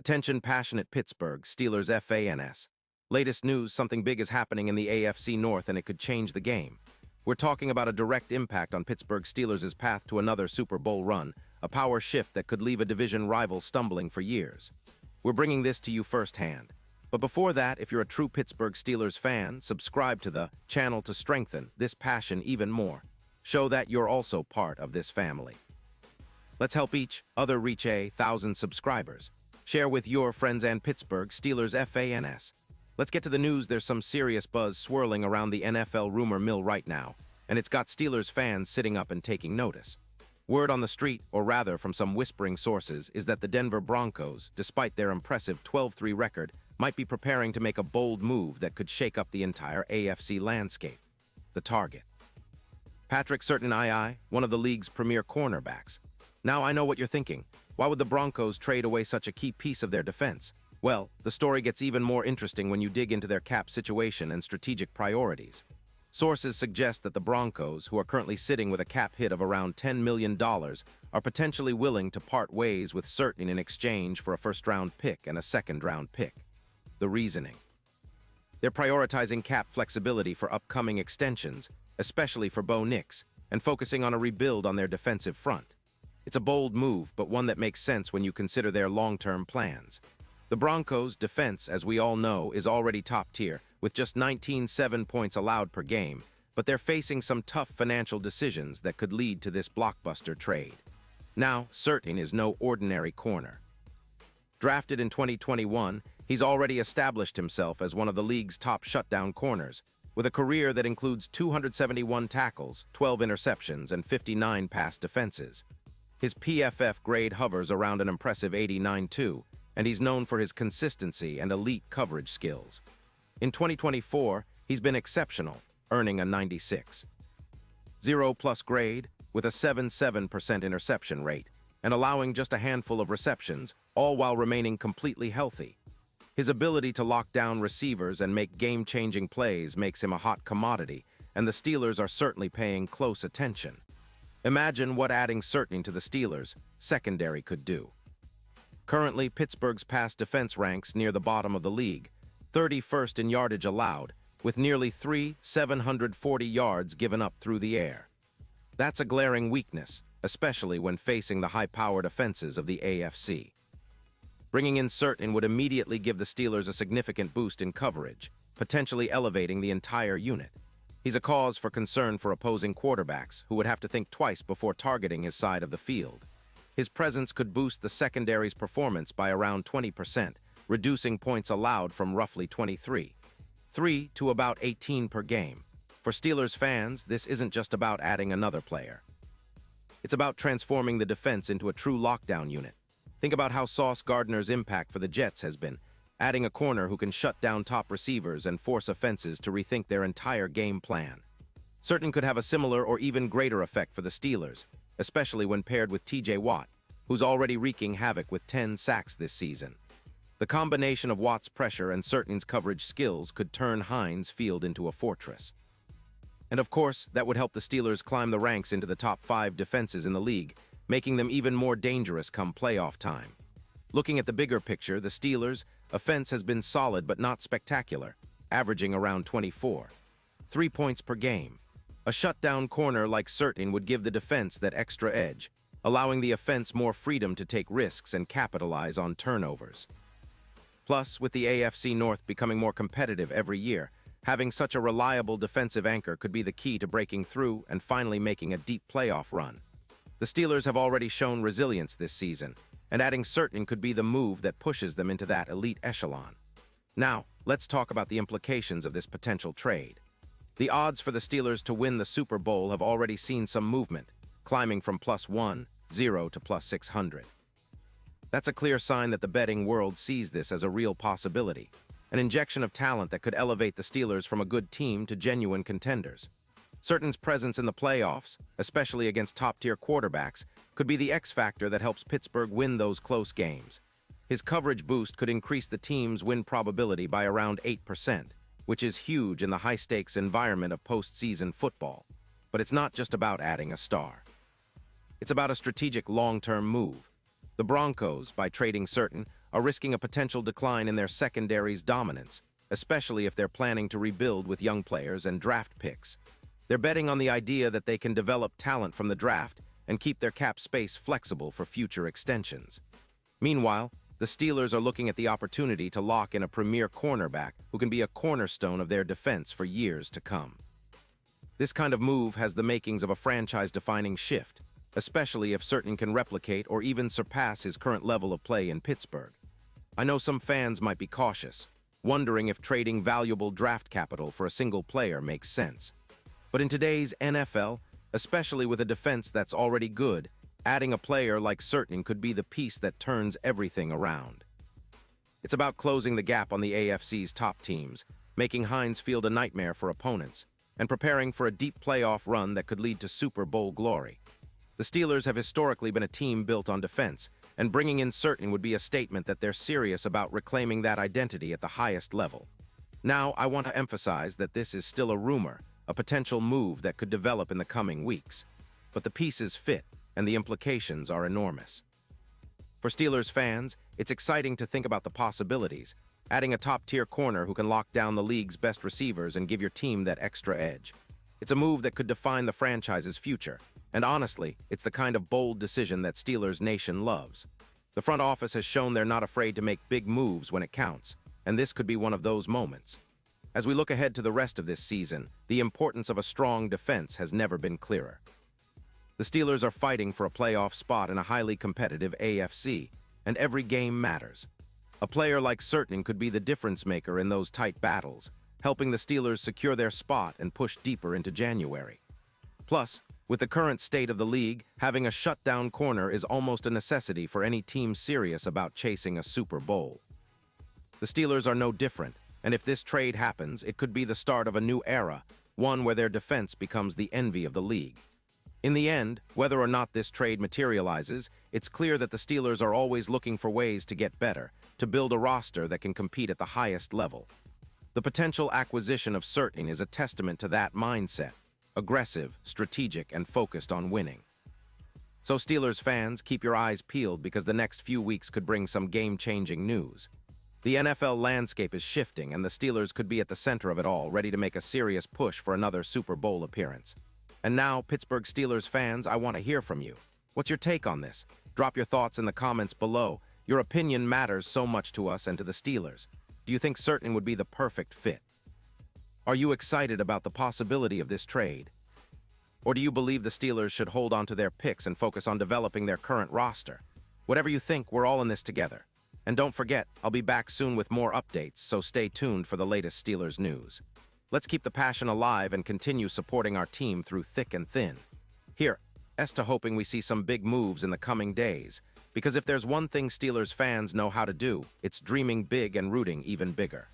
Attention passionate Pittsburgh Steelers fans. Latest news, something big is happening in the AFC North and it could change the game. We're talking about a direct impact on Pittsburgh Steelers' path to another Super Bowl run, a power shift that could leave a division rival stumbling for years. We're bringing this to you firsthand. But before that, if you're a true Pittsburgh Steelers fan, subscribe to the channel to strengthen this passion even more. Show that you're also part of this family. Let's help each other reach 1,000 subscribers. Share with your friends and Pittsburgh Steelers fans. Let's get to the news. There's some serious buzz swirling around the NFL rumor mill right now, and it's got Steelers fans sitting up and taking notice. Word on the street, or rather from some whispering sources, is that the Denver Broncos, despite their impressive 12-3 record, might be preparing to make a bold move that could shake up the entire AFC landscape. The target. Patrick Surtain, one of the league's premier cornerbacks. Now I know what you're thinking. Why would the Broncos trade away such a key piece of their defense? Well, the story gets even more interesting when you dig into their cap situation and strategic priorities. Sources suggest that the Broncos, who are currently sitting with a cap hit of around $10 million, are potentially willing to part ways with Surtain in exchange for a first-round pick and a second-round pick. The reasoning. They're prioritizing cap flexibility for upcoming extensions, especially for Bo Nix, and focusing on a rebuild on their defensive front. It's a bold move, but one that makes sense when you consider their long-term plans. The Broncos' defense, as we all know, is already top tier, with just 19.7 points allowed per game, but they're facing some tough financial decisions that could lead to this blockbuster trade. Now, Surtain is no ordinary corner. Drafted in 2021, he's already established himself as one of the league's top shutdown corners, with a career that includes 271 tackles, 12 interceptions, and 59 pass defenses. His PFF grade hovers around an impressive 89.2, and he's known for his consistency and elite coverage skills. In 2024, he's been exceptional, earning a 96. 0+ grade, with a 77% interception rate, and allowing just a handful of receptions, all while remaining completely healthy. His ability to lock down receivers and make game-changing plays makes him a hot commodity, and the Steelers are certainly paying close attention. Imagine what adding Surtain to the Steelers' secondary could do. Currently, Pittsburgh's pass defense ranks near the bottom of the league, 31st in yardage allowed, with nearly 740 yards given up through the air. That's a glaring weakness, especially when facing the high-powered offenses of the AFC. Bringing in Surtain would immediately give the Steelers a significant boost in coverage, potentially elevating the entire unit. He's a cause for concern for opposing quarterbacks, who would have to think twice before targeting his side of the field. His presence could boost the secondary's performance by around 20%, reducing points allowed from roughly 23 to about 18 per game. For Steelers fans, this isn't just about adding another player. It's about transforming the defense into a true lockdown unit. Think about how Sauce Gardner's impact for the Jets has been, adding a corner who can shut down top receivers and force offenses to rethink their entire game plan. Surtain could have a similar or even greater effect for the Steelers, especially when paired with TJ Watt, who's already wreaking havoc with 10 sacks this season. The combination of Watt's pressure and Surtain's coverage skills could turn Heinz Field into a fortress. And of course, that would help the Steelers climb the ranks into the top 5 defenses in the league, making them even more dangerous come playoff time. Looking at the bigger picture, the Steelers' offense has been solid but not spectacular, averaging around 3 points per game. A shutdown corner like Surtain would give the defense that extra edge, allowing the offense more freedom to take risks and capitalize on turnovers. Plus, with the AFC North becoming more competitive every year, having such a reliable defensive anchor could be the key to breaking through and finally making a deep playoff run. The Steelers have already shown resilience this season, and adding Surtain could be the move that pushes them into that elite echelon. Now, let's talk about the implications of this potential trade. The odds for the Steelers to win the Super Bowl have already seen some movement, climbing from +1.0 to +600. That's a clear sign that the betting world sees this as a real possibility, an injection of talent that could elevate the Steelers from a good team to genuine contenders. Surtain's presence in the playoffs, especially against top-tier quarterbacks, could be the X factor that helps Pittsburgh win those close games. His coverage boost could increase the team's win probability by around 8%, which is huge in the high-stakes environment of postseason football. But it's not just about adding a star. It's about a strategic long-term move. The Broncos, by trading Surtain, are risking a potential decline in their secondary's dominance, especially if they're planning to rebuild with young players and draft picks. They're betting on the idea that they can develop talent from the draft and keep their cap space flexible for future extensions. Meanwhile, the Steelers are looking at the opportunity to lock in a premier cornerback who can be a cornerstone of their defense for years to come. This kind of move has the makings of a franchise-defining shift, especially if Certain can replicate or even surpass his current level of play in Pittsburgh. I know some fans might be cautious, wondering if trading valuable draft capital for a single player makes sense. But in today's NFL, especially with a defense that's already good, adding a player like Certain could be the piece that turns everything around. It's about closing the gap on the AFC's top teams, making Heinz Field a nightmare for opponents, and preparing for a deep playoff run that could lead to Super Bowl glory. The Steelers have historically been a team built on defense, and bringing in Certain would be a statement that they're serious about reclaiming that identity at the highest level. Now, I want to emphasize that this is still a rumor, a potential move that could develop in the coming weeks. But the pieces fit, and the implications are enormous. For Steelers fans, it's exciting to think about the possibilities, adding a top-tier corner who can lock down the league's best receivers and give your team that extra edge. It's a move that could define the franchise's future, and honestly, it's the kind of bold decision that Steelers Nation loves. The front office has shown they're not afraid to make big moves when it counts, and this could be one of those moments. As we look ahead to the rest of this season, the importance of a strong defense has never been clearer. The Steelers are fighting for a playoff spot in a highly competitive AFC, and every game matters. A player like Certain could be the difference maker in those tight battles, helping the Steelers secure their spot and push deeper into January. Plus, with the current state of the league, having a shutdown corner is almost a necessity for any team serious about chasing a Super Bowl. The Steelers are no different, and if this trade happens, it could be the start of a new era, one where their defense becomes the envy of the league. In the end, whether or not this trade materializes, it's clear that the Steelers are always looking for ways to get better, to build a roster that can compete at the highest level. The potential acquisition of Certain is a testament to that mindset, aggressive, strategic, and focused on winning. So Steelers fans, keep your eyes peeled because the next few weeks could bring some game-changing news. The NFL landscape is shifting, and the Steelers could be at the center of it all, ready to make a serious push for another Super Bowl appearance. And now, Pittsburgh Steelers fans, I want to hear from you. What's your take on this? Drop your thoughts in the comments below. Your opinion matters so much to us and to the Steelers. Do you think Certain would be the perfect fit? Are you excited about the possibility of this trade? Or do you believe the Steelers should hold on to their picks and focus on developing their current roster? Whatever you think, we're all in this together. And don't forget, I'll be back soon with more updates, so stay tuned for the latest Steelers news. Let's keep the passion alive and continue supporting our team through thick and thin. Here's to hoping we see some big moves in the coming days, because if there's one thing Steelers fans know how to do, it's dreaming big and rooting even bigger.